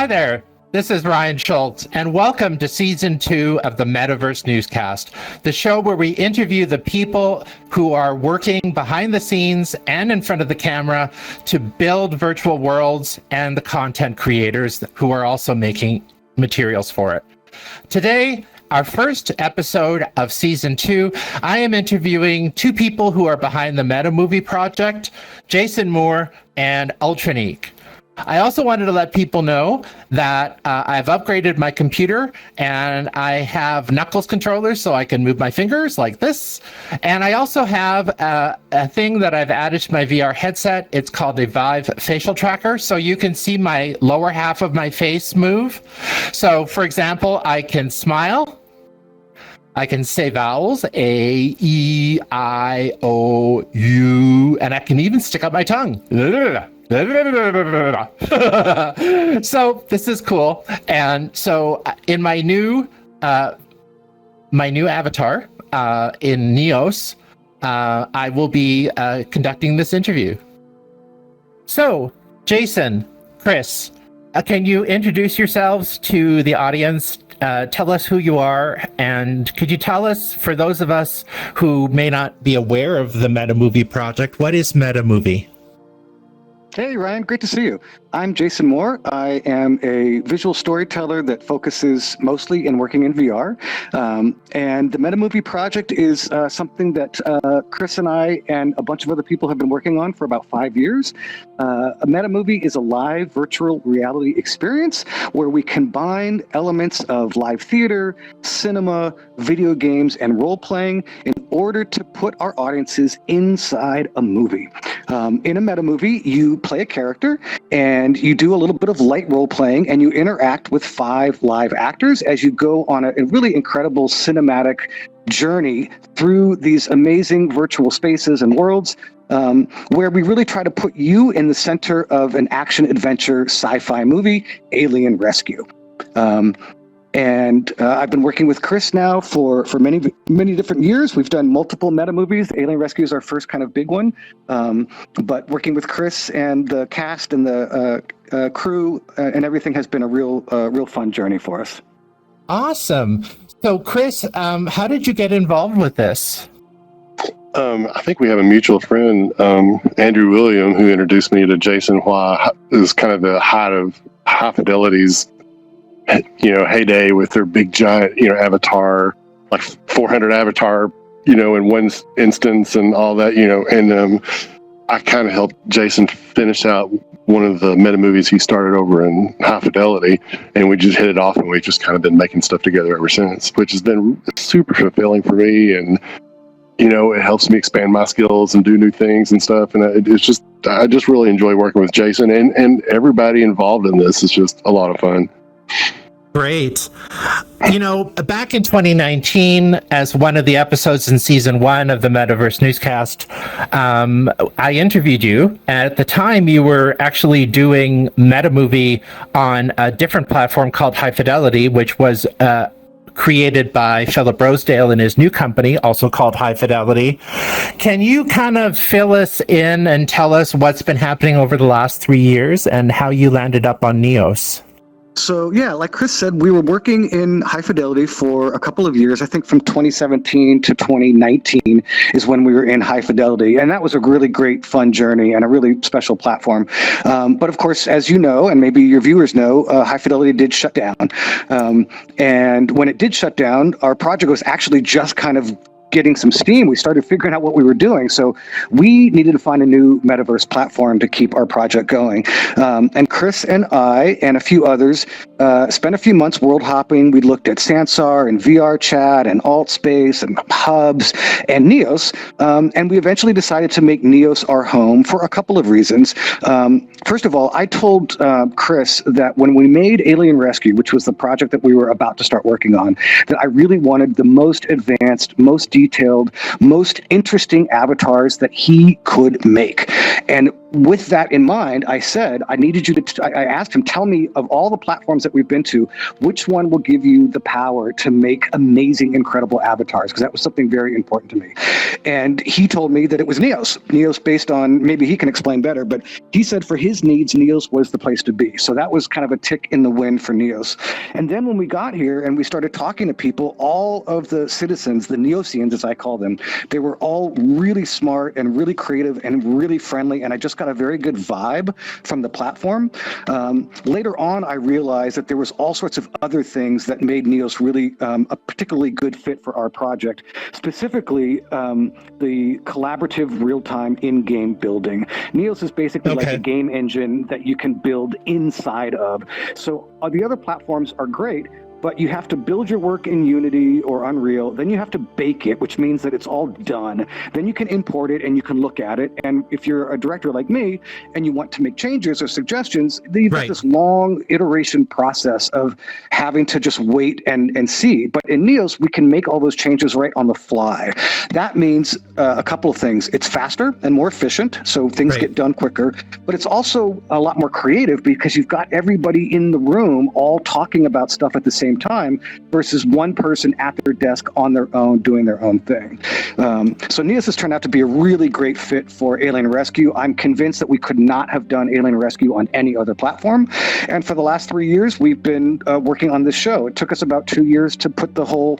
Hi there. This is Ryan Schultz, and welcome to Season 2 of the Metaverse Newscast, the show where we interview the people who are working behind the scenes and in front of the camera to build virtual worlds, and the content creators who are also making materials for it. Today, our first episode of Season 2, I am interviewing two people who are behind the MetaMovie project, Jason Moore and Ultranique. I also wanted to let people know that I've upgraded my computer and I have knuckles controllers so I can move my fingers like this. And I also have a thing that I've added to my VR headset. It's called a Vive facial tracker. So you can see my lower half of my face move. So for example, I can smile. I can say vowels, A, E, I, O, U, and I can even stick up my tongue. So this is cool. And so in my new avatar in Neos, I will be conducting this interview. So Jason, Chris, can you introduce yourselves to the audience? Tell us who you are, and could you tell us, for those of us who may not be aware of the MetaMovie project, what is MetaMovie? Hey, Ryan, great to see you. I'm Jason Moore. I am a visual storyteller that focuses mostly in working in VR. And the MetaMovie project is something that Chris and I and a bunch of other people have been working on for about 5 years. A MetaMovie is a live virtual reality experience where we combine elements of live theater, cinema, video games, and role-playing in order to put our audiences inside a movie. In a MetaMovie, you play a character and you do a little bit of light role playing and you interact with 5 live actors as you go on a really incredible cinematic journey through these amazing virtual spaces and worlds, where we really try to put you in the center of an action adventure sci-fi movie, Alien Rescue. And I've been working with Chris now for many different years. We've done multiple meta movies. Alien Rescue is our first kind of big one. But working with Chris and the cast and the crew and everything has been a real fun journey for us. Awesome. So Chris, how did you get involved with this? I think we have a mutual friend, Andrew William, who introduced me to Jason while it was kind of the height of High Fidelity's heyday with their big giant, avatar, like 400 avatar, in one instance and all that, and I kind of helped Jason finish out one of the meta movies he started over in High Fidelity, and we just hit it off and we've just kind of been making stuff together ever since, which has been super fulfilling for me. And, it helps me expand my skills and do new things and stuff. And I just really enjoy working with Jason and everybody involved in this. Is just a lot of fun. Great. Back in 2019, as one of the episodes in Season 1 of the Metaverse Newscast, I interviewed you. At the time, you were actually doing MetaMovie on a different platform called High Fidelity, which was created by Philip Rosedale and his new company, also called High Fidelity. Can you kind of fill us in and tell us what's been happening over the last 3 years and how you landed up on Neos? So yeah, like Chris said, we were working in High Fidelity for a couple of years. I think from 2017 to 2019 is when we were in High Fidelity. And that was a really great, fun journey and a really special platform. But of course, as you know, and maybe your viewers know, High Fidelity did shut down. And when it did shut down, our project was actually just kind of getting some steam. We started figuring out what we were doing. So we needed to find a new metaverse platform to keep our project going. And Chris and I and a few others spent a few months world hopping. We looked at Sansar and VR Chat and AltSpace and Hubs and Neos. And we eventually decided to make Neos our home for a couple of reasons. First of all, I told Chris that when we made Alien Rescue, which was the project that we were about to start working on, that I really wanted the most advanced, most detailed, most interesting avatars that he could make. And with that in mind, I said, I asked him, tell me of all the platforms that we've been to, which one will give you the power to make amazing, incredible avatars? Because that was something very important to me. And he told me that it was Neos. Neos based on, maybe he can explain better, but he said for his needs, Neos was the place to be. So that was kind of a tick in the wind for Neos. And then when we got here and we started talking to people, all of the citizens, the Neosians as I call them, they were all really smart and really creative and really friendly. And I just got a very good vibe from the platform. Later on, I realized that there was all sorts of other things that made Neos really a particularly good fit for our project, specifically the collaborative real-time in-game building. Neos is basically like a game engine that you can build inside of. So the other platforms are great, but you have to build your work in Unity or Unreal, then you have to bake it, which means that it's all done. Then you can import it and you can look at it. And if you're a director like me and you want to make changes or suggestions, then you've got this long iteration process of having to just wait and see. But in Neos, we can make all those changes right on the fly. That means a couple of things. It's faster and more efficient, so things get done quicker, but it's also a lot more creative because you've got everybody in the room all talking about stuff at the same time versus one person at their desk on their own doing their own thing. So Neos has turned out to be a really great fit for Alien Rescue. I'm convinced that we could not have done Alien Rescue on any other platform. And for the last 3 years, we've been working on this show. It took us about 2 years to put the whole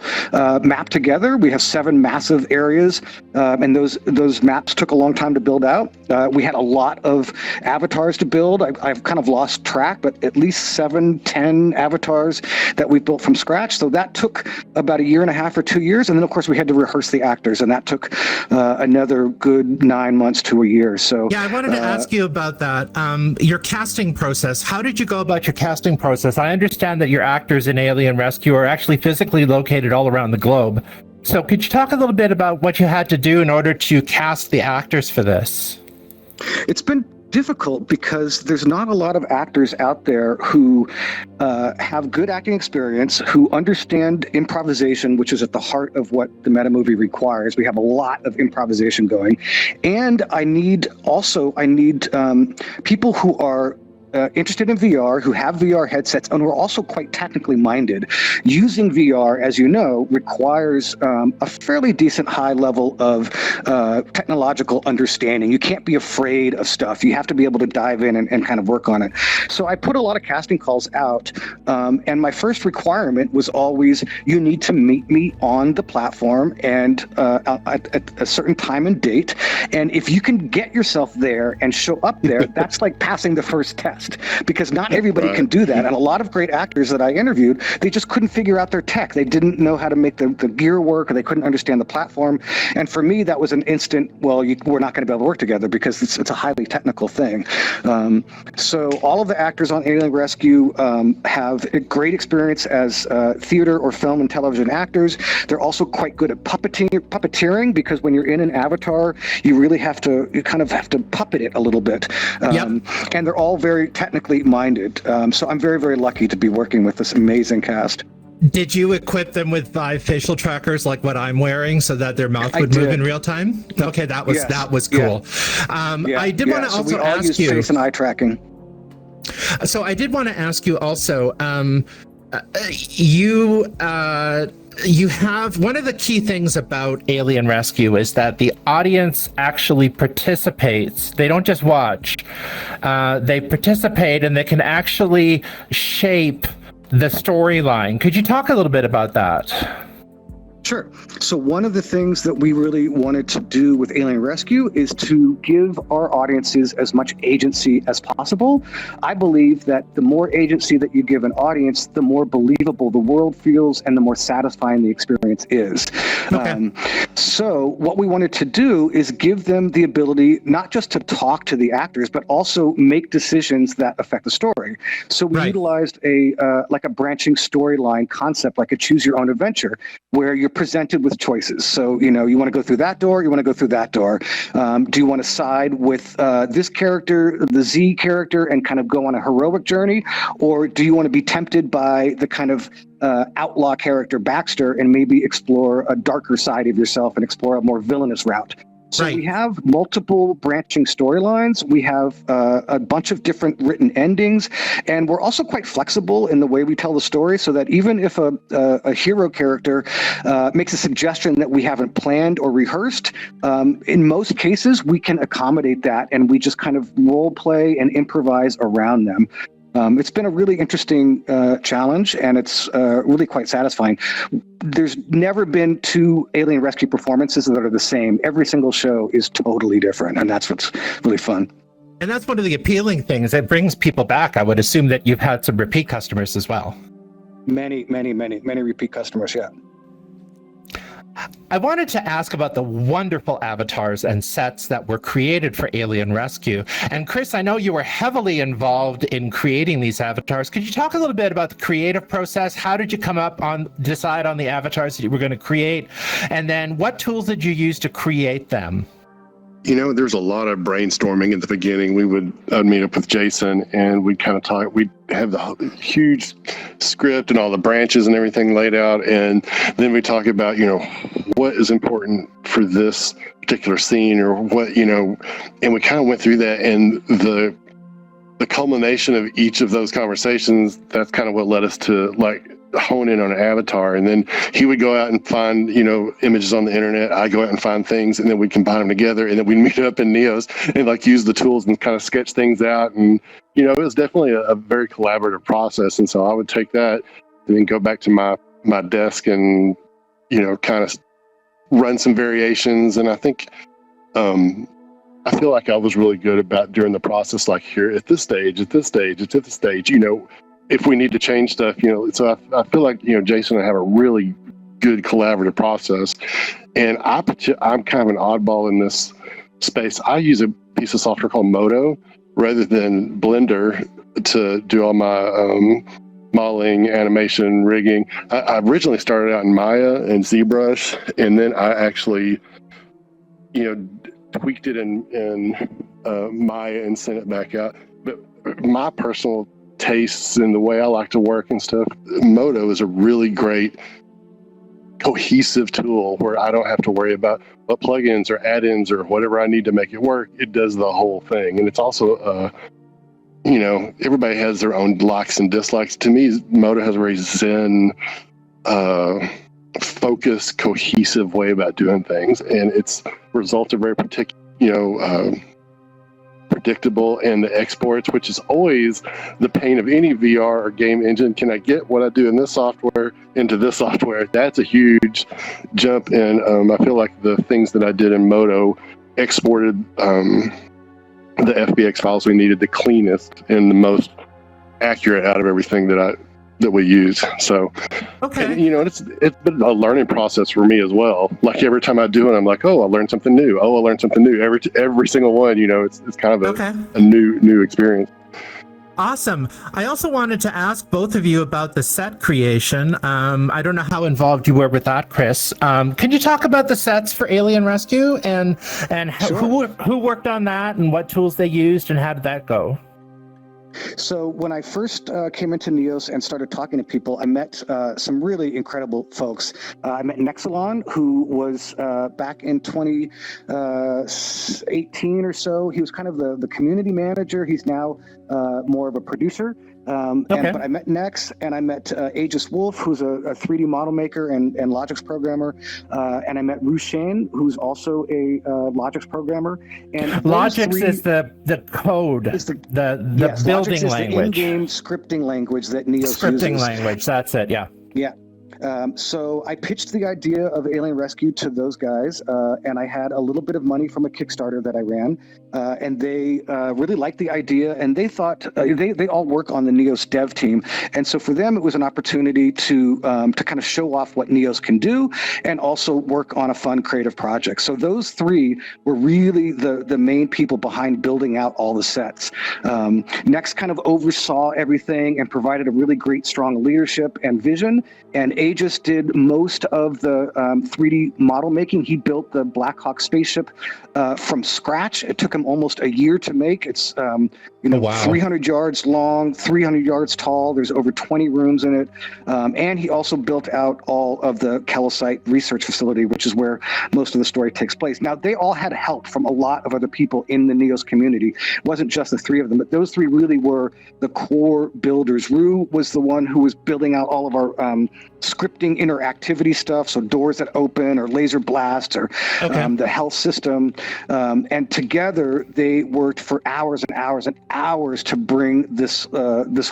map together. We have 7 massive areas, and those maps took a long time to build out. We had a lot of avatars to build. I've kind of lost track, but at least 7-10 avatars that we built from scratch. So that took about 1.5 or 2 years. And then, of course, we had to rehearse the actors, and that took another good 9 months to a year. So yeah, I wanted to ask you about that. Your casting process. How did you go about your casting process? I understand that your actors in Alien Rescue are actually physically located all around the globe. So could you talk a little bit about what you had to do in order to cast the actors for this? It's been difficult because there's not a lot of actors out there who have good acting experience, who understand improvisation, which is at the heart of what the MetaMovie requires. We have a lot of improvisation going. And I need people who are interested in VR, who have VR headsets, and who are also quite technically minded. Using VR, as you know, requires a fairly decent high level of technological understanding. You can't be afraid of stuff. You have to be able to dive in and kind of work on it. So I put a lot of casting calls out, and my first requirement was always, you need to meet me on the platform and at a certain time and date. And if you can get yourself there and show up there, that's like passing the first test. Because not everybody can do that. And a lot of great actors that I interviewed, they just couldn't figure out their tech. They didn't know how to make the gear work, or they couldn't understand the platform. And for me, that was an instant, well, we're not going to be able to work together because it's a highly technical thing. So all of the actors on Alien Rescue have a great experience as theater or film and television actors. They're also quite good at puppeteering, because when you're in an avatar, you kind of have to puppet it a little bit. And they're all very technically minded. So I'm very, very lucky to be working with this amazing cast. Did you equip them with 5 facial trackers like what I'm wearing so that their mouth would move in real time? Okay, that was cool. I did want to also ask you face and eye tracking. So I did want to ask you also, you have, one of the key things about Alien Rescue is that the audience actually participates. They don't just watch. They participate, and they can actually shape the storyline. Could you talk a little bit about that? Sure. So one of the things that we really wanted to do with Alien Rescue is to give our audiences as much agency as possible. I believe that the more agency that you give an audience, the more believable the world feels and the more satisfying the experience is. Okay. So what we wanted to do is give them the ability not just to talk to the actors, but also make decisions that affect the story. So we utilized a branching storyline concept, like a choose your own adventure, where you're presented with choices. So, you want to go through that door, you want to go through that door. Do you want to side with this character, the Z character, and kind of go on a heroic journey? Or do you want to be tempted by the kind of outlaw character Baxter and maybe explore a darker side of yourself and explore a more villainous route? So Right. we have multiple branching storylines. We have a bunch of different written endings, and we're also quite flexible in the way we tell the story. So that even if a hero character makes a suggestion that we haven't planned or rehearsed, in most cases we can accommodate that, and we just kind of role play and improvise around them. It's been a really interesting challenge, and it's really quite satisfying. There's never been two Alien Rescue performances that are the same. Every single show is totally different, and that's what's really fun. And that's one of the appealing things. It brings people back. I would assume that you've had some repeat customers as well. Many repeat customers, yeah. I wanted to ask about the wonderful avatars and sets that were created for Alien Rescue. And Chris, I know you were heavily involved in creating these avatars. Could you talk a little bit about the creative process? How did you decide on the avatars that you were going to create? And then what tools did you use to create them? There's a lot of brainstorming at the beginning. I'd meet up with Jason and we'd kind of talk. We'd have the huge script and all the branches and everything laid out. And then we talk about, what is important for this particular scene or what, and we kind of went through that, and the culmination of each of those conversations, that's kind of what led us to hone in on an avatar. And then he would go out and find images on the internet. I go out and find things, and then we'd combine them together, and then we'd meet up in Neos and use the tools and kind of sketch things out. And it was definitely a very collaborative process. And so I would take that and then go back to my desk and kind of run some variations. And I think I feel like I was really good about during the process, here at this stage, if we need to change stuff, so I feel like, Jason and I have a really good collaborative process. And I'm kind of an oddball in this space. I use a piece of software called Modo rather than Blender to do all my modeling, animation, rigging. I originally started out in Maya and ZBrush, and then I actually, tweaked it in Maya and sent it back out. But my personal tastes and the way I like to work and stuff, Modo is a really great cohesive tool where I don't have to worry about what plugins or add-ins or whatever I need to make it work. It does the whole thing. And it's also everybody has their own likes and dislikes. To me, Modo has a very zen, focused, cohesive way about doing things, and its results are very predictable, and the exports, which is always the pain of any VR or game engine. Can I get what I do in this software into this software? That's a huge jump, and I feel like the things that I did in Modo exported the FBX files we needed the cleanest and the most accurate out of everything that we use. So, okay. And, it's been a learning process for me as well. Every time I do it, I'm like, oh, I learned something new. Every single one, it's kind of a new experience. Awesome. I also wanted to ask both of you about the set creation. I don't know how involved you were with that, Chris. Can you talk about the sets for Alien Rescue and Sure. who worked on that and what tools they used and how did that go? So when I first came into Neos and started talking to people, I met some really incredible folks. I met Nexalon, who was back in 2018 or so. He was kind of the community manager. He's now more of a producer. But I met Nex, and I met Aegis Wolf, who's a 3D model maker and Logix programmer, and I met Rushane, who's also a Logix programmer. And Logix is the code, the building Logix is language, the in-game scripting language that Neos uses. Scripting language, that's it. Yeah. So I pitched the idea of Alien Rescue to those guys, and I had a little bit of money from a Kickstarter that I ran, and they really liked the idea, and they thought they all work on the Neos dev team, and so for them it was an opportunity to kind of show off what Neos can do, and also work on a fun creative project. So those three were really the main people behind building out all the sets. Next kind of oversaw everything and provided a really great, strong leadership and vision, and Aegis did most of the 3D model making. He built the Black Hawk spaceship from scratch. It took him almost a year to make. It's Wow. 300 yards long, 300 yards tall. There's over 20 rooms in it. And he also built out all of the Calcite research facility, which is where most of the story takes place. Now, they all had help from a lot of other people in the Neos community. It wasn't just the three of them, but those three really were the core builders. Rue was the one who was building out all of our scripting interactivity stuff, so doors that open or laser blasts or the health system. And together, they worked for hours and hours and hours to bring this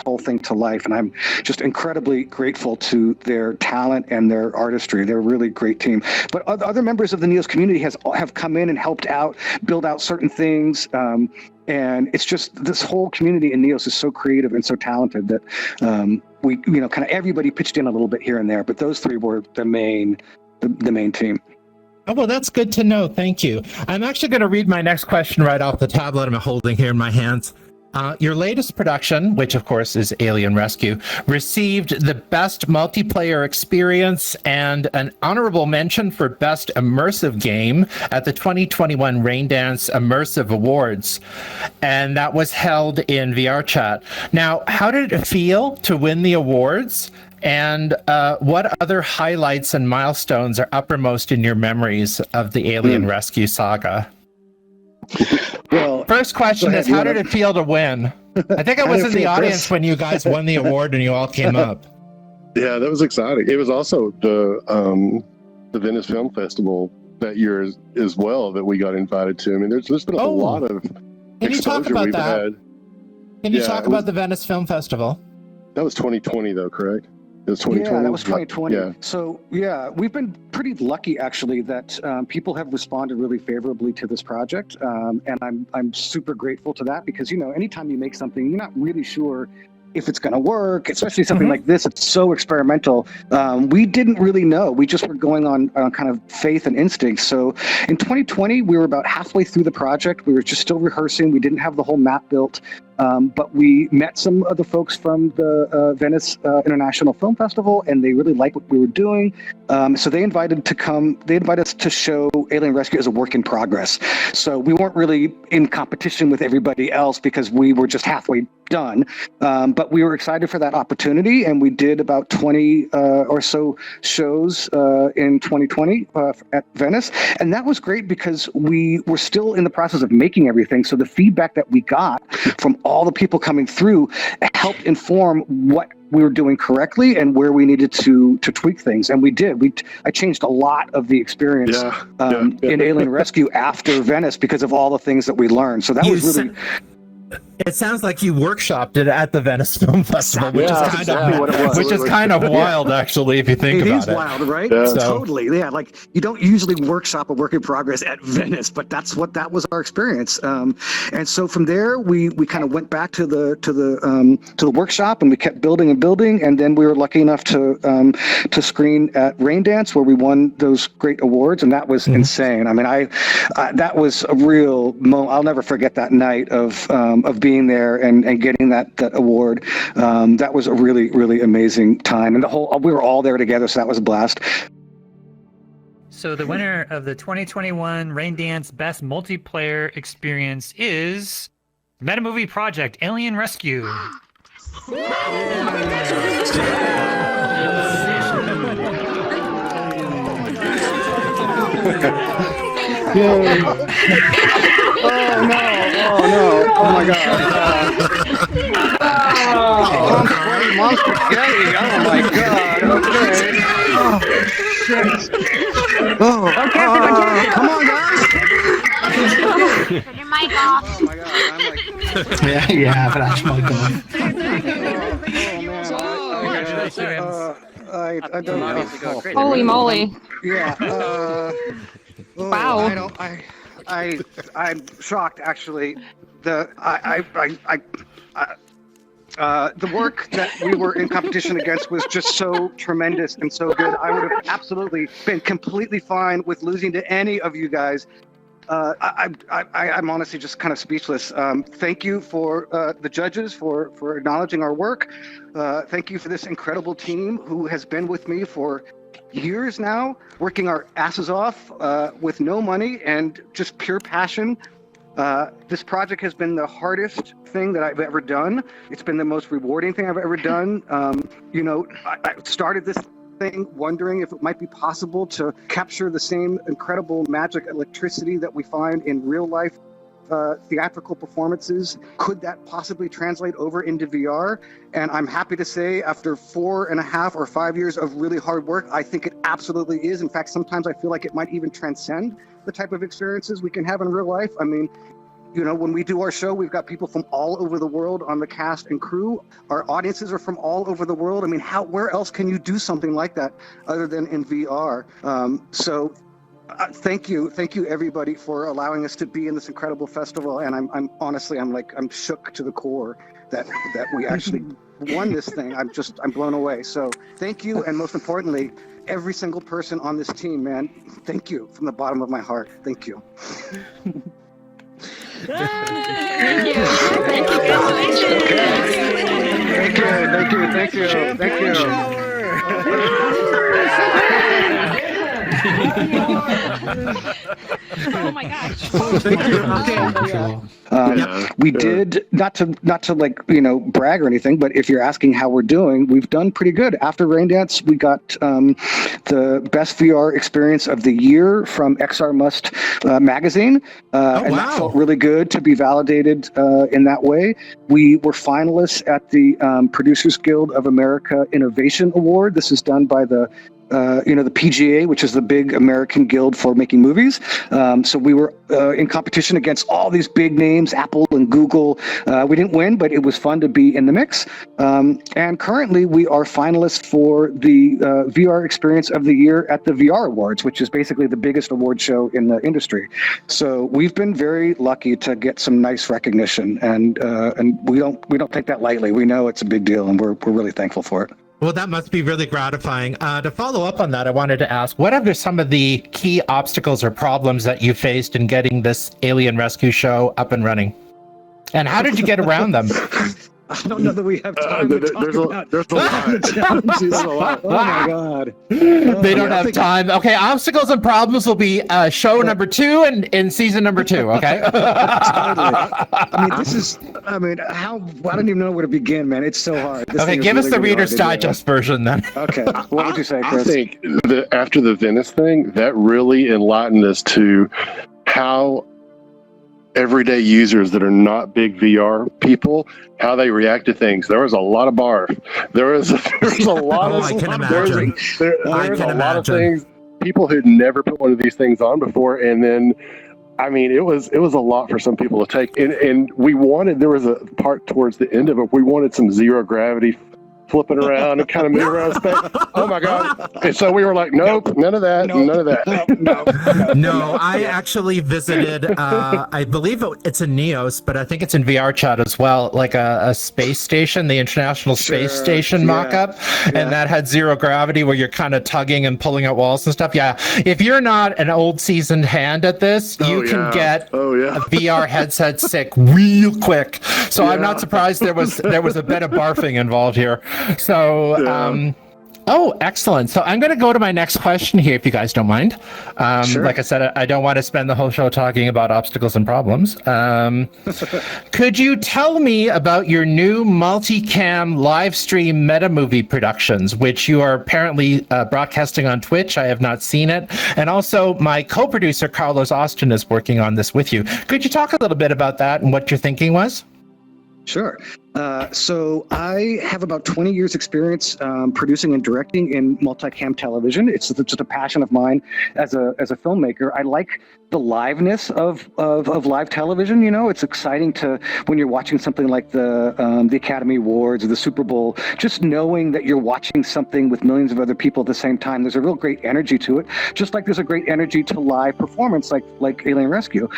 whole thing to life. And I'm just incredibly grateful to their talent and their artistry. They're a really great team. But other members of the Neos community have come in and helped out, build out certain things. And it's just, this whole community in Neos is so creative and so talented that we, kind of everybody pitched in a little bit here and there, but those three were the main team. Oh, well, that's good to know. Thank you. I'm actually going to read my next question right off the tablet I'm holding here in my hands. Your latest production, which of course is Alien Rescue, received the Best Multiplayer Experience and an honorable mention for Best Immersive Game at the 2021 Raindance Immersive Awards. And that was held in VRChat. Now, how did it feel to win the awards? And what other highlights and milestones are uppermost in your memories of the Alien Rescue saga? Well, first question is, how did it feel to win? I think I was in the audience when you guys won the award and you all came up. Yeah, that was exciting. It was also the Venice Film Festival that year as well that we got invited to. I mean, there's been a lot of Can you talk about that? Can you talk about the Venice Film Festival? That was 2020 though, correct? It was 2020. Yeah, that was 2020. Yeah. So we've been pretty lucky actually that people have responded really favorably to this project, and I'm super grateful to that because anytime you make something, you're not really sure if it's going to work, especially something like this. It's so experimental. We didn't really know. We just were going on kind of faith and instinct. So in 2020, we were about halfway through the project. We were just still rehearsing. We didn't have the whole map built. But we met some of the folks from the Venice International Film Festival, and they really liked what we were doing. So they invited us to show Alien Rescue as a work in progress. So we weren't really in competition with everybody else because we were just halfway done. But we were excited for that opportunity, and we did about 20 or so shows in 2020 at Venice. And that was great because we were still in the process of making everything. So the feedback that we got from all the people coming through helped inform what we were doing correctly and where we needed to tweak things. And we did. I changed a lot of the experience in Alien Rescue after Venice because of all the things that we learned. So that was really... It sounds like you workshopped it at the Venice Film Festival, which is kind of wild, actually, if you think about it. It is wild, right? Yeah. Totally. Yeah, like you don't usually workshop a work in progress at Venice, but that was our experience. And so from there, we kind of went back to the workshop, and we kept building, and then we were lucky enough to screen at Raindance, where we won those great awards, and that was insane. I mean, that was a real moment. I'll never forget that night of being there and getting that award. That was a really, really amazing time. And we were all there together, so that was a blast. So the winner of the 2021 Raindance Best Multiplayer Experience is MetaMovie Project Alien Rescue. Oh no! Oh my God! Mom's spaghetti! Oh my God! Okay. Oh shit! Oh, come on, guys! Turn your mic off. Oh my God! I'm like. Yeah, flash mic on. I don't know. Holy moly! Yeah. Wow. I'm shocked, actually. The work that we were in competition against was just so tremendous and so good. I would have absolutely been completely fine with losing to any of you guys. I'm honestly just kind of speechless. Thank you for the judges for acknowledging our work. Thank you for this incredible team who has been with me for years now, working our asses off with no money and just pure passion. This project has been the hardest thing that I've ever done. It's been the most rewarding thing I've ever done. I started this thing wondering if it might be possible to capture the same incredible magic electricity that we find in real life theatrical performances. Could that possibly translate over into VR? And I'm happy to say, after 4.5 or 5 years of really hard work, I think it absolutely is. In fact, sometimes I feel like it might even transcend the type of experiences we can have in real life. I mean, when we do our show, we've got people from all over the world on the cast and crew. Our audiences are from all over the world. I mean, where else can you do something like that other than in VR? Thank you everybody for allowing us to be in this incredible festival. And I'm honestly shook to the core that we actually won this thing. I'm blown away. So thank you. And most importantly, every single person on this team, man, thank you from the bottom of my heart. Thank you. Thank you. Thank you. Oh my gosh. We did not to brag or anything, but if you're asking how we're doing, we've done pretty good. After Raindance, we got the best VR experience of the year from XR Must magazine, and that felt really good to be validated in that way. We were finalists at the Producers Guild of America Innovation Award. This is done by the PGA, which is the big American guild for making movies. So we were in competition against all these big names, Apple and Google. We didn't win, but it was fun to be in the mix. And currently we are finalists for the VR Experience of the Year at the VR Awards, which is basically the biggest award show in the industry. So we've been very lucky to get some nice recognition, and we don't take that lightly. We know it's a big deal, and we're really thankful for it. Well, that must be really gratifying. To follow up on that, I wanted to ask, what are some of the key obstacles or problems that you faced in getting this Alien Rescue show up and running? And how did you get around them? I don't know that we have time to talk about there's a lot. challenges. Oh my God. They don't have time. Okay, obstacles and problems will be show number 2 and in season number 2, okay? Totally. I don't even know where to begin, man. It's so hard. Okay, give us the Reader's Digest version then. Okay, what would you say, Chris? I think after the Venice thing, that really enlightened us to how everyday users that are not big VR people, how they react to things. There was a lot of barf. There was a lot of. I can imagine. There's a lot of things. People who'd never put one of these things on before, and then, it was a lot for some people to take. And there was a part towards the end of it. We wanted some zero gravity flipping around and kind of moving around space. Oh my God. And so we were like, nope, none of that. No, I actually visited, I believe it's in Neos, but I think it's in VR chat as well, like a space station, the International Space Station mock-up, and that had zero gravity where you're kind of tugging and pulling at walls and stuff. Yeah, if you're not an old seasoned hand at this, you can get a VR headset sick real quick. So I'm not surprised there was a bit of barfing involved here. So, excellent. So I'm going to go to my next question here, if you guys don't mind. Sure. Like I said, I don't want to spend the whole show talking about obstacles and problems. Could you tell me about your new multicam live stream MetaMovie productions, which you are apparently broadcasting on Twitch? I have not seen it. And also, my co-producer, Carlos Austin, is working on this with you. Could you talk a little bit about that and what your thinking was? Sure. So I have about 20 years experience producing and directing in multicam television. It's just a passion of mine as a filmmaker. I like the liveness of live television. It's exciting when you're watching something like the Academy Awards or the Super Bowl, just knowing that you're watching something with millions of other people at the same time. There's a real great energy to it, just like there's a great energy to live performance like Alien Rescue.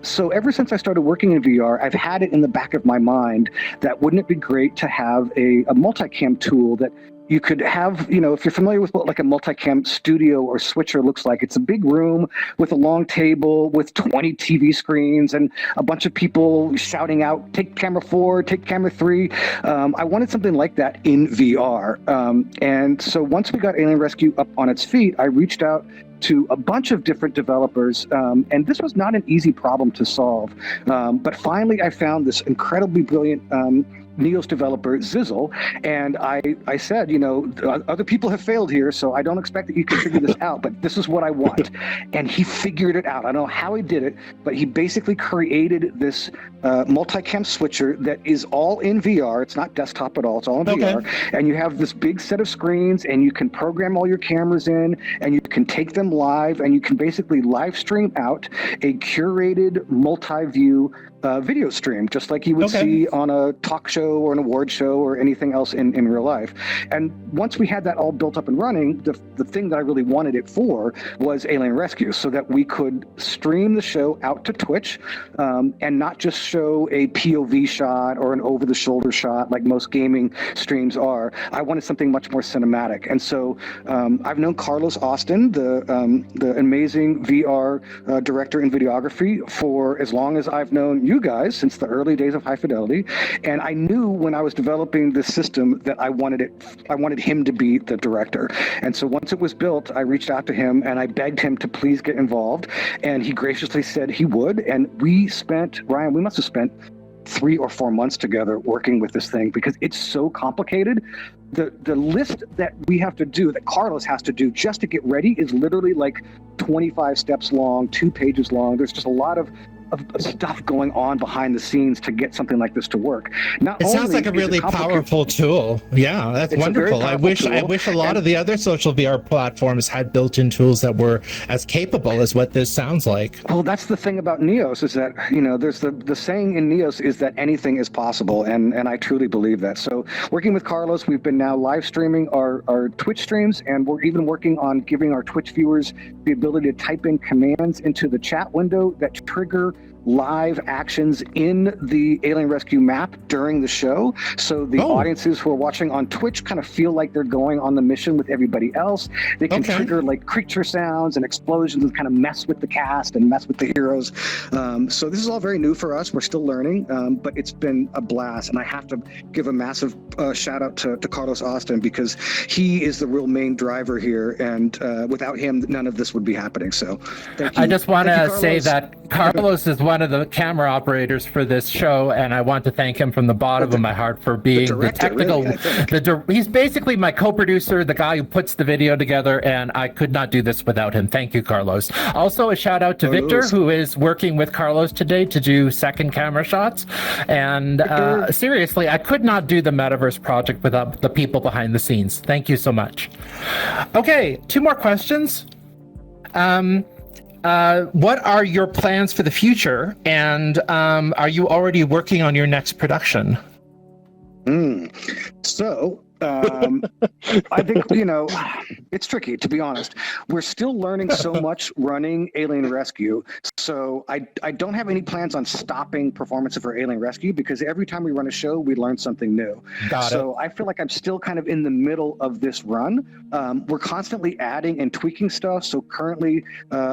So ever since I started working in VR, I've had it in the back of my mind that wouldn't it be great to have a multicam tool that you could have, if you're familiar with what like a multicam studio or switcher looks like, it's a big room with a long table with 20 TV screens and a bunch of people shouting out, take camera 4, take camera 3. I wanted something like that in VR. And so once we got Alien Rescue up on its feet, I reached out to a bunch of different developers, and this was not an easy problem to solve. But finally, I found this incredibly brilliant Neos developer, Zizzle, and I said, other people have failed here, so I don't expect that you can figure this out, but this is what I want. And he figured it out. I don't know how he did it, but he basically created this multicam switcher that is all in VR. It's not desktop at all. It's all in VR. And you have this big set of screens, and you can program all your cameras in, and you can take them live, and you can basically live stream out a curated multi-view video stream, just like you would see on a talk show or an award show or anything else in real life. And once we had that all built up and running, the thing that I really wanted it for was Alien Rescue, so that we could stream the show out to Twitch and not just show a POV shot or an over-the-shoulder shot like most gaming streams are. I wanted something much more cinematic. And so I've known Carlos Austin, the amazing VR director in videography, for as long as I've known you guys, since the early days of High Fidelity. And I knew when I was developing this system that I wanted him to be the director. And so once it was built, I reached out to him and I begged him to please get involved. And he graciously said he would. And we must have spent 3 or 4 months together working with this thing because it's so complicated. The list that we have to do, that Carlos has to do just to get ready, is literally like 25 steps long, 2 pages long. There's just a lot of stuff going on behind the scenes to get something like this to work. It sounds like a really powerful tool. Yeah, that's wonderful. I wish a lot of the other social VR platforms had built-in tools that were as capable as what this sounds like. Well, that's the thing about Neos, is that, there's the saying in Neos is that anything is possible, and I truly believe that. So working with Carlos, we've been now live streaming our Twitch streams, and we're even working on giving our Twitch viewers the ability to type in commands into the chat window that trigger live actions in the Alien Rescue map during the show, so the audiences who are watching on Twitch kind of feel like they're going on the mission with everybody else. They can trigger like creature sounds and explosions and kind of mess with the cast and mess with the heroes. So this is all very new for us. We're still learning, but it's been a blast, and I have to give a massive shout out to Carlos Austin, because he is the real main driver here, and without him, none of this would be happening. So thank you. I just want to say that Carlos is one of the camera operators for this show, and I want to thank him from the bottom of my heart for being the technical. Really, he's basically my co-producer, the guy who puts the video together, and I could not do this without him. Thank you, Carlos. Also, a shout out to Victor, who is working with Carlos today to do second camera shots. And seriously, I could not do the Metaverse project without the people behind the scenes. Thank you so much. Okay, 2 more questions. What are your plans for the future, and are you already working on your next production? So I think, it's tricky, to be honest. We're still learning so much running Alien Rescue. So I don't have any plans on stopping performance for Alien Rescue, because every time we run a show, we learn something new. So I feel like I'm still kind of in the middle of this run. We're constantly adding and tweaking stuff. So currently,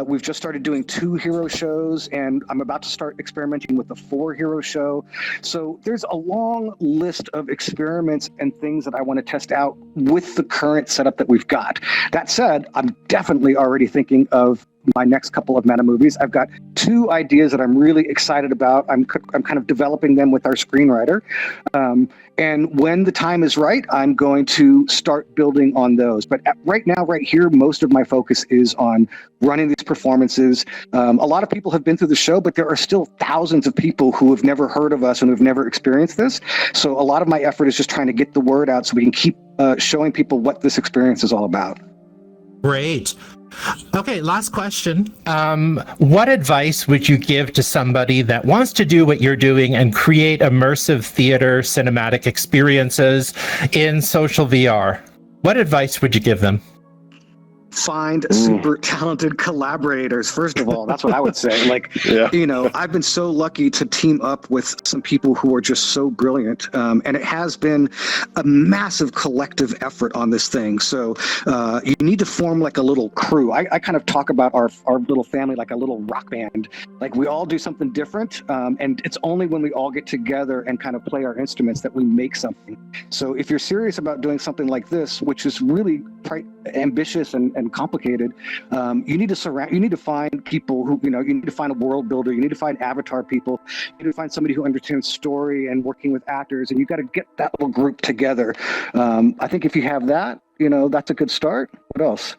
we've just started doing 2 hero shows, and I'm about to start experimenting with the 4 hero show. So there's a long list of experiments and things that I want to test out with the current setup that we've got. That said, I'm definitely already thinking of my next couple of MetaMovies. I've got 2 ideas that I'm really excited about. I'm kind of developing them with our screenwriter. And when the time is right, I'm going to start building on those. But right now, right here, most of my focus is on running these performances. A lot of people have been through the show, but there are still thousands of people who have never heard of us and who've never experienced this. So a lot of my effort is just trying to get the word out so we can keep showing people what this experience is all about. Great. Okay, last question. What advice would you give to somebody that wants to do what you're doing and create immersive theater cinematic experiences in social VR? What advice would you give them? find super talented collaborators. First of all, that's what I would say. Like, Yeah. I've been so lucky to team up with some people who are just so brilliant. And it has been a massive collective effort on this thing. So you need to form like a little crew. I kind of talk about our little family like a little rock band. Like we all do something different. And it's only when we all get together and kind of play our instruments that we make something. So if you're serious about doing something like this, which is really ambitious and complicated, you need to find people who, you need to find a world builder, you need to find avatar people, you need to find somebody who understands story and working with actors, and you got to get that little group together. I think if you have that, that's a good start. What else?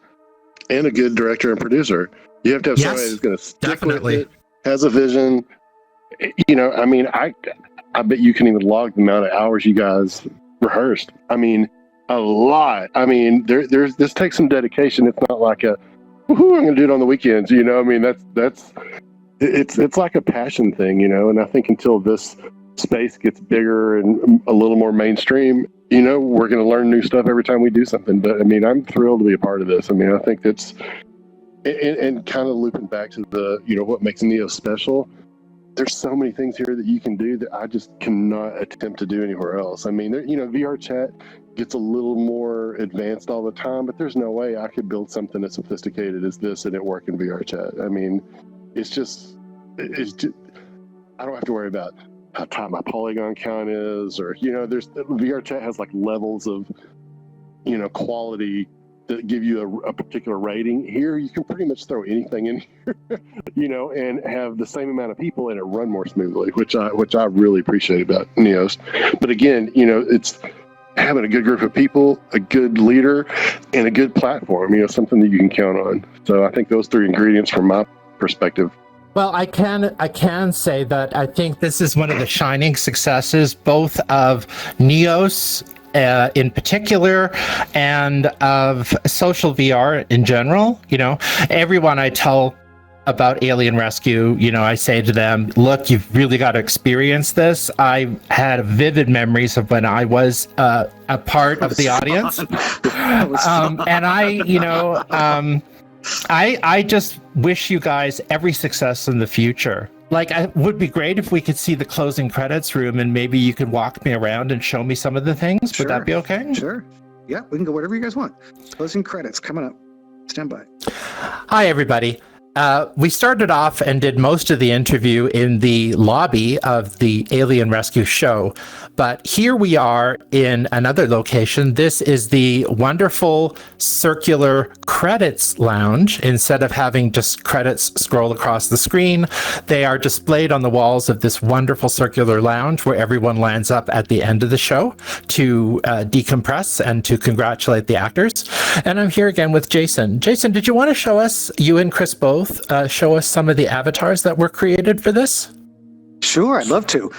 And a good director and producer. You have to have somebody who's going to stick with it, has a vision. I bet you can even log the amount of hours you guys rehearsed. I mean, a lot. I mean, this takes some dedication. It's not like I'm going to do it on the weekends. It's like a passion thing, and I think until this space gets bigger and a little more mainstream, we're going to learn new stuff every time we do something. But I mean, I'm thrilled to be a part of this. I mean, I think that's, and kind of looping back to the, what makes Neo special. There's so many things here that you can do that I just cannot attempt to do anywhere else. I mean, VR chat gets a little more advanced all the time, but there's no way I could build something as sophisticated as this and it work in VR chat. I mean, it's just I don't have to worry about how tight my polygon count is, or there's VR chat has like levels of quality that give you a particular rating. Here you can pretty much throw anything in here, and have the same amount of people and it run more smoothly, which I really appreciate about Neos. But again, it's having a good group of people, a good leader, and a good platform, something that you can count on. So I think those three ingredients from my perspective. Well, I can say that I think this is one of the shining successes, both of Neos in particular and of social VR in general. Everyone I tell about Alien Rescue, I say to them, look, you've really got to experience this. I had vivid memories of when I was a part of the audience. And I just wish you guys every success in the future. Like, it would be great if we could see the closing credits room and maybe you could walk me around and show me some of the things. Sure. Would that be okay? Sure. Yeah, we can go whatever you guys want. Closing credits coming up. Stand by. Hi, everybody. We started off and did most of the interview in the lobby of the Alien Rescue show, but here we are in another location. This is the wonderful circular credits lounge. Instead of having just credits scroll across the screen, they are displayed on the walls of this wonderful circular lounge where everyone lands up at the end of the show to decompress and to congratulate the actors. And I'm here again with Jason. Jason, did you want to show us, you and Chris both, show us some of the avatars that were created for this? Sure, I'd love to.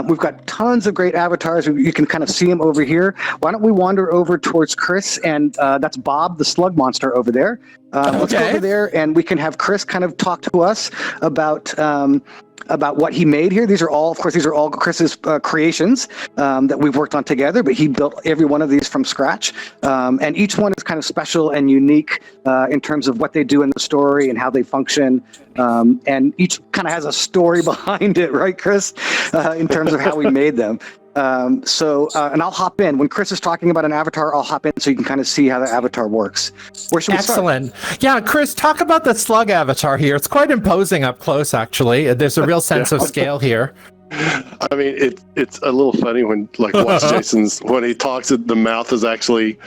We've got tons of great avatars. You can kind of see them over here. Why don't we wander over towards Chris, and that's Bob, the slug monster over there. Let's go over there, and we can have Chris kind of talk to us about what he made here. These are all Chris's creations that we've worked on together, but he built every one of these from scratch. And each one is kind of special and unique in terms of what they do in the story and how they function. And each kind of has a story behind it, right, Chris? In terms of how we made them. And I'll hop in. When Chris is talking about an avatar, I'll hop in so you can kind of see how the avatar works. Where should we start? Excellent. Yeah, Chris, talk about the slug avatar here. It's quite imposing up close, actually. There's a real sense of scale here. I mean, it's a little funny when, like, watch Jason's, when he talks, the mouth is actually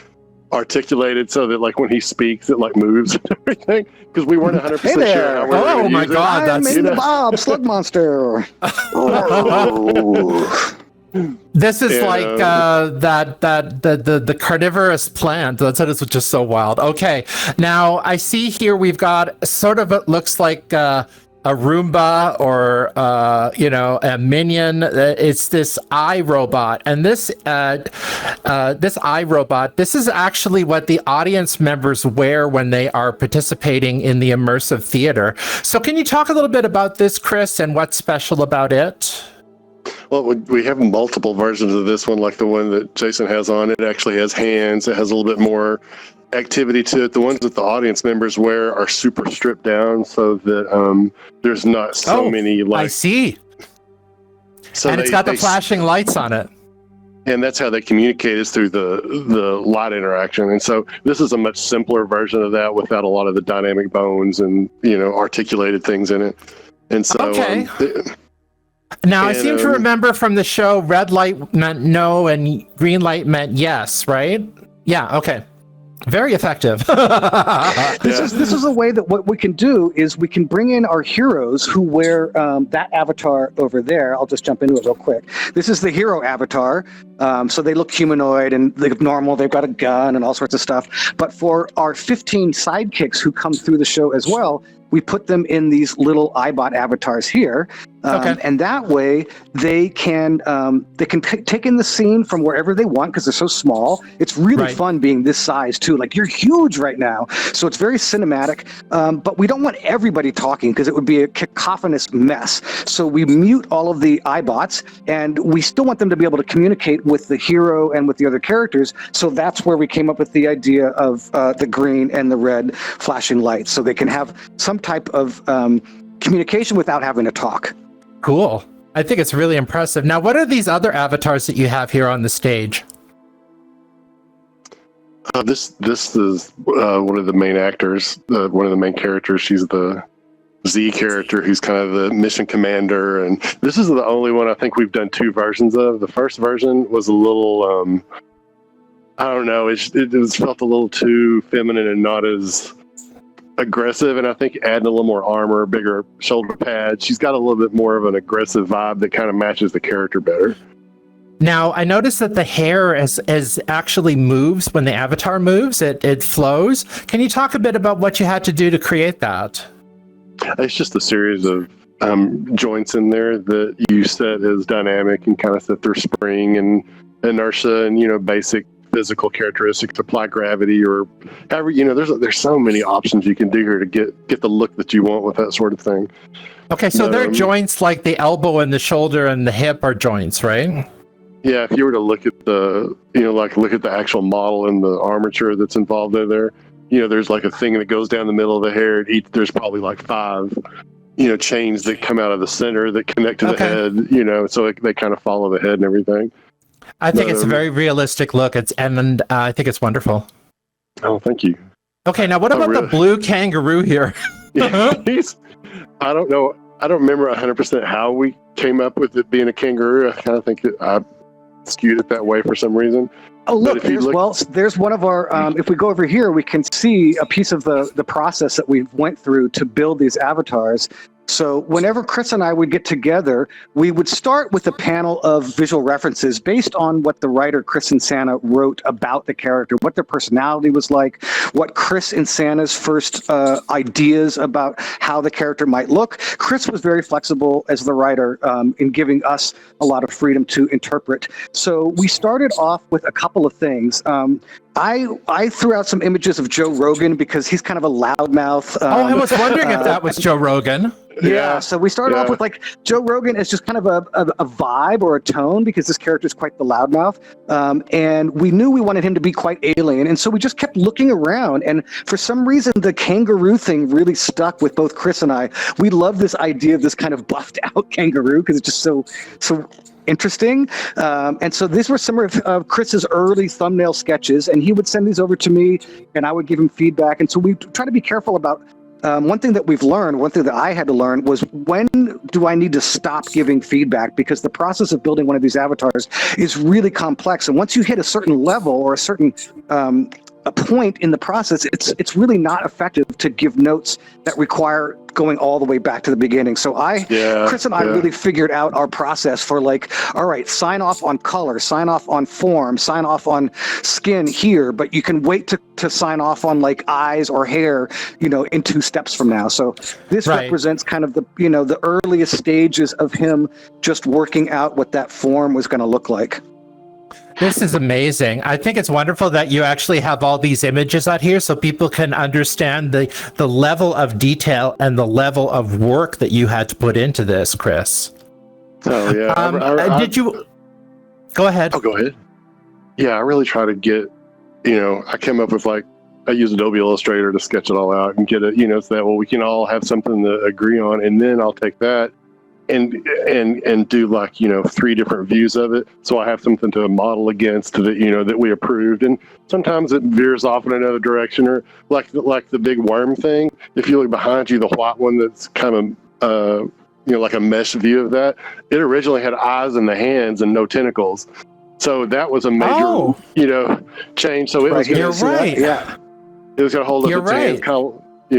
articulated so that, like, when he speaks, it, like, moves and everything. Because we weren't 100% Hey there. sure how we were Oh, gonna my use it. God. I'm That's the Bob, slug monster. Oh. This is Yeah. like the carnivorous plant. That's just so wild. Okay, now I see here we've got sort of, it looks like a Roomba or a minion. It's this iRobot, and this iRobot, this is actually what the audience members wear when they are participating in the immersive theater. So can you talk a little bit about this, Chris, and what's special about it? Well, we have multiple versions of this one, like the one that Jason has on. It actually has hands. It has a little bit more activity to it. The ones that the audience members wear are super stripped down so that there's not so many like. I see. So and it's got the flashing lights on it. And that's how they communicate, is through the light interaction. And so this is a much simpler version of that without a lot of the dynamic bones and, articulated things in it. And so, okay. Now, I seem to remember from the show, red light meant no and green light meant yes, right? Yeah, okay. Very effective. This is a way that what we can do is we can bring in our heroes who wear that avatar over there. I'll just jump into it real quick. This is the hero avatar. So they look humanoid and they look normal. They've got a gun and all sorts of stuff. But for our 15 sidekicks who come through the show as well, we put them in these little iBot avatars here. And that way they can take in the scene from wherever they want because they're so small. It's really fun being this size too. Like, you're huge right now. So it's very cinematic. But we don't want everybody talking because it would be a cacophonous mess. So we mute all of the iBots, and we still want them to be able to communicate with the hero and with the other characters. So that's where we came up with the idea of the green and the red flashing lights, so they can have some type of communication without having to talk. Cool. I think it's really impressive. Now, what are these other avatars that you have here on the stage? This is one of the main actors, one of the main characters. She's the Z character who's kind of the mission commander. And this is the only one I think we've done two versions of. The first version was a little, I don't know, it was felt a little too feminine and not as aggressive, and I think adding a little more armor, bigger shoulder pads, she's got a little bit more of an aggressive vibe that kind of matches the character better. Now, I noticed that the hair is actually moves when the avatar moves. It flows. Can you talk a bit about what you had to do to create that? It's just a series of joints in there that you set as dynamic and kind of set through spring and inertia and basic physical characteristics, apply gravity, or however, there's so many options you can do here to get the look that you want with that sort of thing. Okay, so they're joints like the elbow and the shoulder and the hip are joints, right? Yeah, if you were to look at look at the actual model and the armature that's involved in there, there's like a thing that goes down the middle of the hair. There's probably like 5, chains that come out of the center that connect to the head, so they kind of follow the head and everything. I think it's a very realistic look. And I think it's wonderful. Oh, thank you. Okay, now what about the blue kangaroo here? Yeah, I don't know. I don't remember 100% how we came up with it being a kangaroo. I kind of think I skewed it that way for some reason. Oh, look, there's one of our, if we go over here, we can see a piece of the process that we went through to build these avatars. So whenever Chris and I would get together, we would start with a panel of visual references based on what the writer Chris and Santa wrote about the character, what their personality was like, what Chris and Santa's first ideas about how the character might look. Chris was very flexible as the writer in giving us a lot of freedom to interpret. So we started off with a couple of things. I threw out some images of Joe Rogan because he's kind of a loudmouth. I was wondering if that was Joe Rogan. Yeah, so we started off with like Joe Rogan as just kind of a vibe or a tone because this character is quite the loudmouth. And we knew we wanted him to be quite alien. And so we just kept looking around. And for some reason, the kangaroo thing really stuck with both Chris and I. We love this idea of this kind of buffed out kangaroo because it's just so interesting. And so these were some of Chris's early thumbnail sketches, and he would send these over to me and I would give him feedback. And so we try to be careful about one thing that we've learned, one thing that I had to learn was when do I need to stop giving feedback? Because the process of building one of these avatars is really complex. And once you hit a certain level or a certain a point in the process, it's really not effective to give notes that require going all the way back to the beginning. So Chris and I really figured out our process for like, all right, sign off on color, sign off on form, sign off on skin here, but you can wait to sign off on like eyes or hair, in 2 steps from now. So this represents kind of the earliest stages of him just working out what that form was going to look like. This is amazing. I think it's wonderful that you actually have all these images out here so people can understand the level of detail and the level of work that you had to put into this, Chris. Oh, yeah. Did you... Go ahead. Oh, go ahead. Yeah, I really try to get, I came up with like I use Adobe Illustrator to sketch it all out and get it, so that we can all have something to agree on, and then I'll take that and do like 3 different views of it, so I have something to model against that that we approved. And sometimes it veers off in another direction, or like the big worm thing. If you look behind you, the white one that's kind of like a mesh view of that, it originally had eyes in the hands and no tentacles, so that was a major change. So it was You're right. Yeah. It was gonna hold up You're its hands, right. kind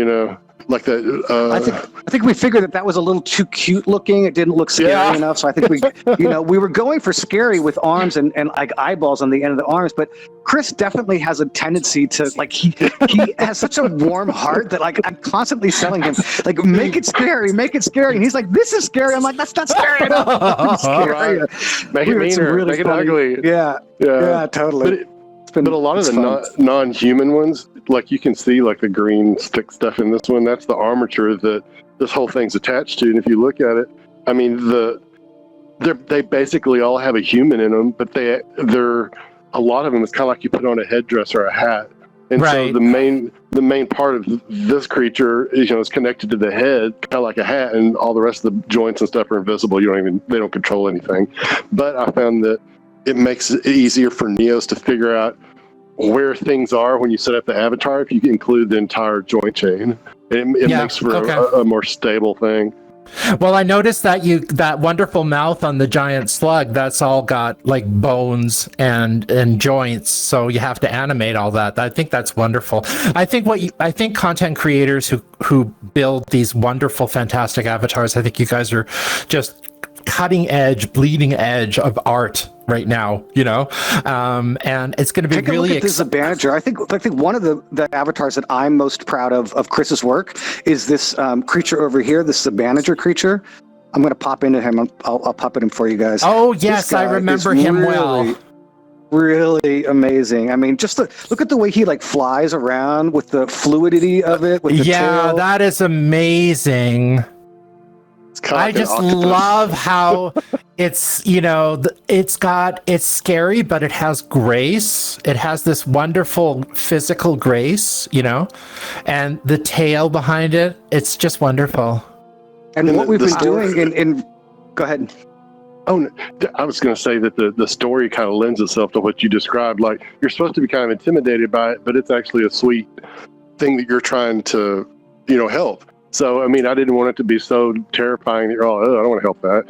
of, like that. I think we figured that was a little too cute looking. It didn't look scary enough. So I think we were going for scary with arms and like eyeballs on the end of the arms. But Chris definitely has a tendency to he has such a warm heart that I'm constantly telling him make it scary. And he's like, this is scary. I'm like, that's not scary enough. Right. Make it meaner, make it ugly. Yeah, totally. But a lot of the non-human ones, like you can see like the green stick stuff in this one, that's the armature that this whole thing's attached to. And if you look at it, I mean, they basically all have a human in them, but they're a lot of them is kind of like you put on a headdress or a hat. And so the main part of this creature is connected to the head, kind of like a hat, and all the rest of the joints and stuff are invisible. They don't control anything. But I found that it makes it easier for Neos to figure out where things are when you set up the avatar if you include the entire joint chain. It makes for a more stable thing. Well, I noticed that that wonderful mouth on the giant slug, that's all got like bones and joints, so you have to animate all that. I think that's wonderful. I think content creators who build these wonderful, fantastic avatars, I think you guys are just cutting edge, bleeding edge of art right now, and it's going to be Take a really look at this Zabanager. I think one of the avatars that I'm most proud of Chris's work is this creature over here, this Zabanager creature. I'm going to pop into him. I'll pop it in for you guys. Oh yes, I remember him well. Really amazing. I mean, just look at the way he flies around with the fluidity of it. With the tail. That is amazing. I just love how it's, it's scary, but it has grace. It has this wonderful physical grace, and the tail behind it, it's just wonderful. And what we've been doing go ahead. Oh, I was going to say that the story kind of lends itself to what you described. Like, you're supposed to be kind of intimidated by it, but it's actually a sweet thing that you're trying to, help. So, I mean, I didn't want it to be so terrifying that you're all, I don't want to help that,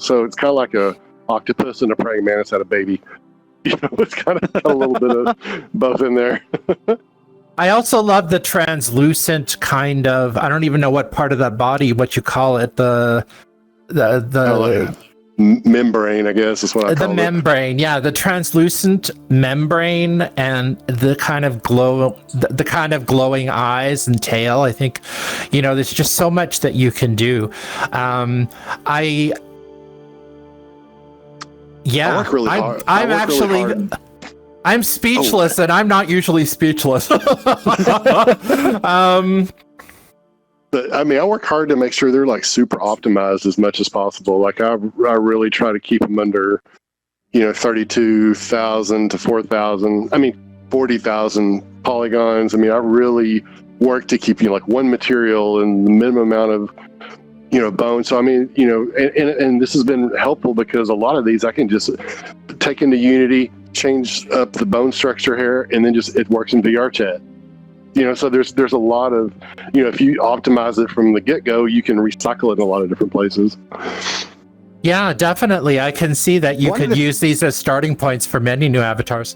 So it's kind of like a octopus and a praying mantis had a baby. It's kind of a little bit of both in there. I also love the translucent kind of, I don't even know what part of that body, what you call it, the membrane, I guess is what I call it. The membrane, the translucent membrane and the kind of the kind of glowing eyes and tail. I think, there's just so much that you can do. I work really hard. I'm speechless, and I'm not usually speechless. But I mean, I work hard to make sure they're super optimized as much as possible. Like I really try to keep them under, 32,000 to 4,000. I mean, 40,000 polygons. I mean, I really work to keep one material and the minimum amount of, bone. So I mean, and this has been helpful because a lot of these I can just take into Unity, change up the bone structure here, and then it works in VR chat. So there's a lot of, if you optimize it from the get-go, you can recycle it in a lot of different places. Yeah, definitely. I can see that you could use these as starting points for many new avatars.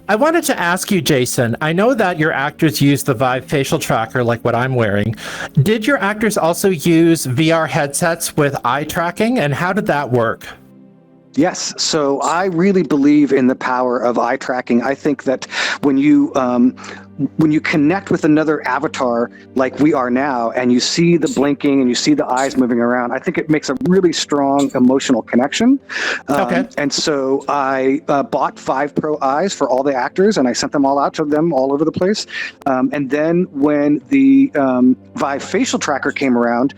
I wanted to ask you, Jason, I know that your actors use the Vive facial tracker like what I'm wearing. Did your actors also use VR headsets with eye tracking, and how did that work? Yes. So I really believe in the power of eye tracking. I think that when you when you connect with another avatar like we are now, and you see the blinking and you see the eyes moving around, I think it makes a really strong emotional connection. Okay. And so I bought 5 Pro eyes for all the actors, and I sent them all out to them all over the place. And then when the Vive facial tracker came around,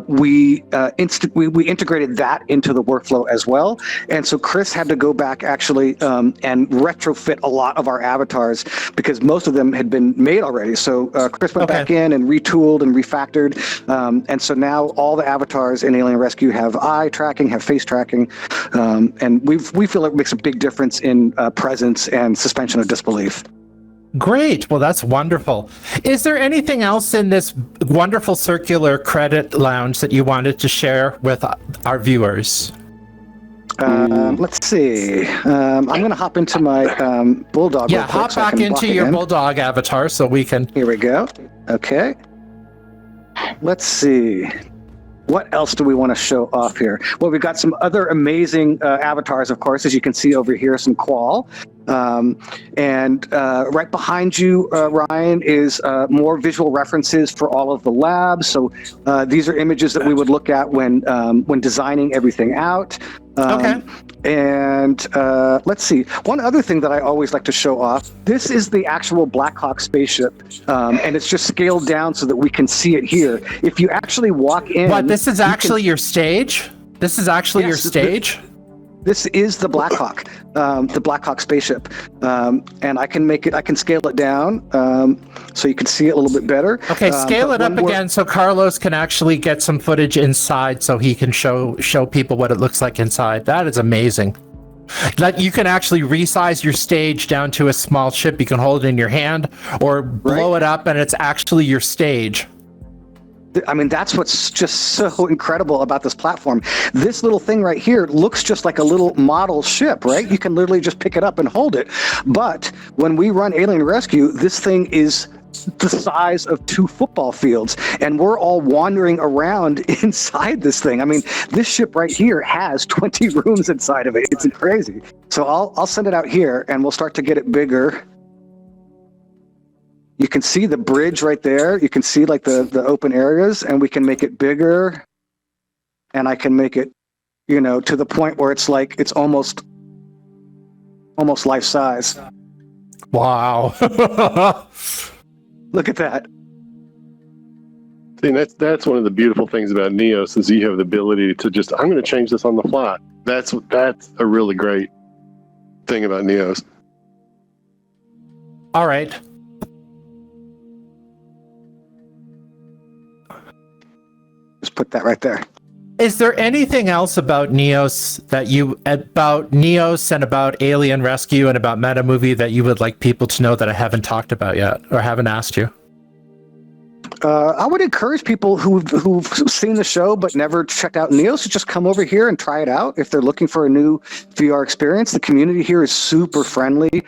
we integrated that into the workflow as well. And so Chris had to go back actually and retrofit a lot of our avatars because most of them had been made already. So Chris went back in and retooled and refactored. And so now all the avatars in Alien Rescue have eye tracking, have face tracking. And we feel it makes a big difference in presence and suspension of disbelief. Great. Well, that's wonderful. Is there anything else in this wonderful circular credit lounge that you wanted to share with our viewers? Let's see. I'm going to hop into my Bulldog. Yeah, real quick hop so I back can into walk your in. Bulldog avatar so we can... Here we go. Okay. Let's see. What else do we want to show off here? Well, we've got some other amazing avatars, of course, as you can see over here, some Qual. And right behind you, Ryan, is more visual references for all of the labs. So these are images that we would look at when designing everything out. Okay. And let's see. One other thing that I always like to show off, this is the actual Black Hawk spaceship. And it's just scaled down so that we can see it here. If you actually walk in... What, this is actually your stage? This is actually your stage? This is the Black Hawk spaceship. And I can scale it down so you can see it a little bit better. Okay, scale it up again so Carlos can actually get some footage inside so he can show people what it looks like inside. That is amazing. That you can actually resize your stage down to a small ship. You can hold it in your hand or blow it up and it's actually your stage. I mean, that's what's just so incredible about this platform. This little thing right here looks just like a little model ship, right? You can literally just pick it up and hold it. But when we run Alien Rescue, this thing is the size of 2 football fields, and we're all wandering around inside this thing. I mean, this ship right here has 20 rooms inside of it. It's crazy. So I'll send it out here, and we'll start to get it bigger. You can see the bridge right there. You can see like the open areas, and we can make it bigger. And I can make it, to the point where it's like, it's almost life size. Wow. Look at that. See, that's one of the beautiful things about Neos is you have the ability to just, I'm going to change this on the fly. That's a really great thing about Neos. All right. Just put that right there. Is there anything else about Neos and about Alien Rescue and about MetaMovie that you would like people to know that I haven't talked about yet or haven't asked you? I would encourage people who've seen the show but never checked out Neos to just come over here and try it out if they're looking for a new VR experience. The community here is super friendly.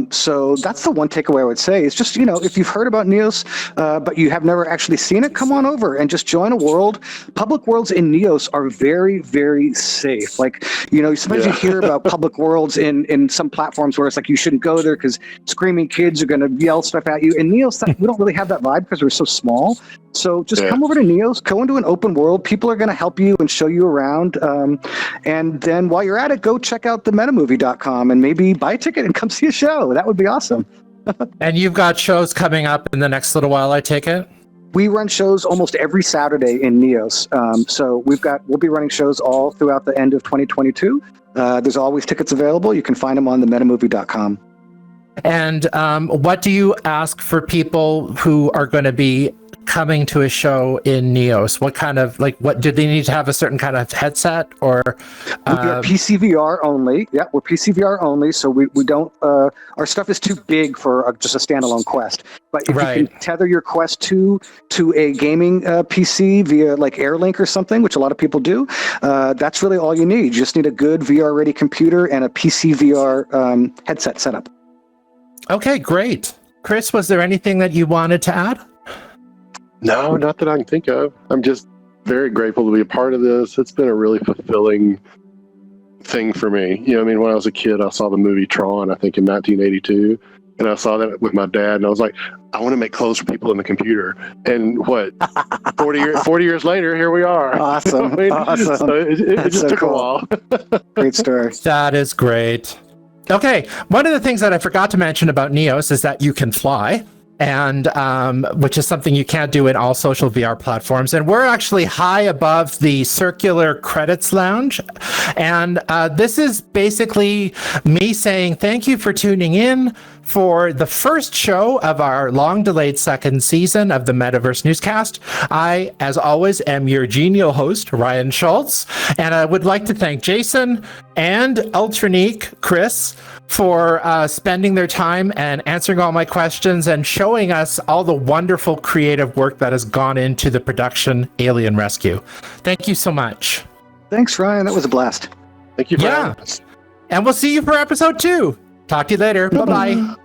So that's the one takeaway I would say is just, if you've heard about Neos but you have never actually seen it, come on over and just join a world. Public worlds in Neos are very, very safe. Like, sometimes you hear about public worlds in some platforms where it's like you shouldn't go there because screaming kids are going to yell stuff at you. In Neos, we don't really have that vibe because we're so small. So just come over to Neos, go into an open world. People are going to help you and show you around. And then while you're at it, go check out the MetaMovie.com and maybe buy a ticket and come see a show. That would be awesome. And you've got shows coming up in the next little while, I take it? We run shows almost every Saturday in Neos. So we'll be running shows all throughout the end of 2022. There's always tickets available. You can find them on the MetaMovie.com. And what do you ask for people who are going to be coming to a show in Neos? What kind of, what do they need to have a certain kind of headset or? We are PCVR only. Yeah, we're PCVR only. So we don't, our stuff is too big for just a standalone Quest. But if you can tether your Quest to a gaming PC via AirLink or something, which a lot of people do, that's really all you need. You just need a good VR ready computer and a PCVR headset setup. Okay, great. Chris, was there anything that you wanted to add? No, not that I can think of. I'm just very grateful to be a part of this. It's been a really fulfilling thing for me. When I was a kid, I saw the movie Tron, I think in 1982. and I saw that with my dad, and I was like, I want to make clothes for people in the computer. And what, 40 years later, here we are. Awesome. I mean, Awesome. So it That's just so took cool. a while. Great story. That is great. Okay, one of the things that I forgot to mention about Neos is that you can fly, and which is something you can't do in all social VR platforms. And we're actually high above the circular credits lounge. And this is basically me saying thank you for tuning in for the first show of our long-delayed second season of the Metaverse Newscast. I, as always, am your genial host, Ryan Schultz, and I would like to thank Jason and Ultranique Chris for spending their time and answering all my questions and showing us all the wonderful creative work that has gone into the production Alien Rescue. Thank you so much. Thanks, Ryan. That was a blast. Thank you for Yeah. having us. And we'll see you for episode 2. Talk to you later. Bye-bye.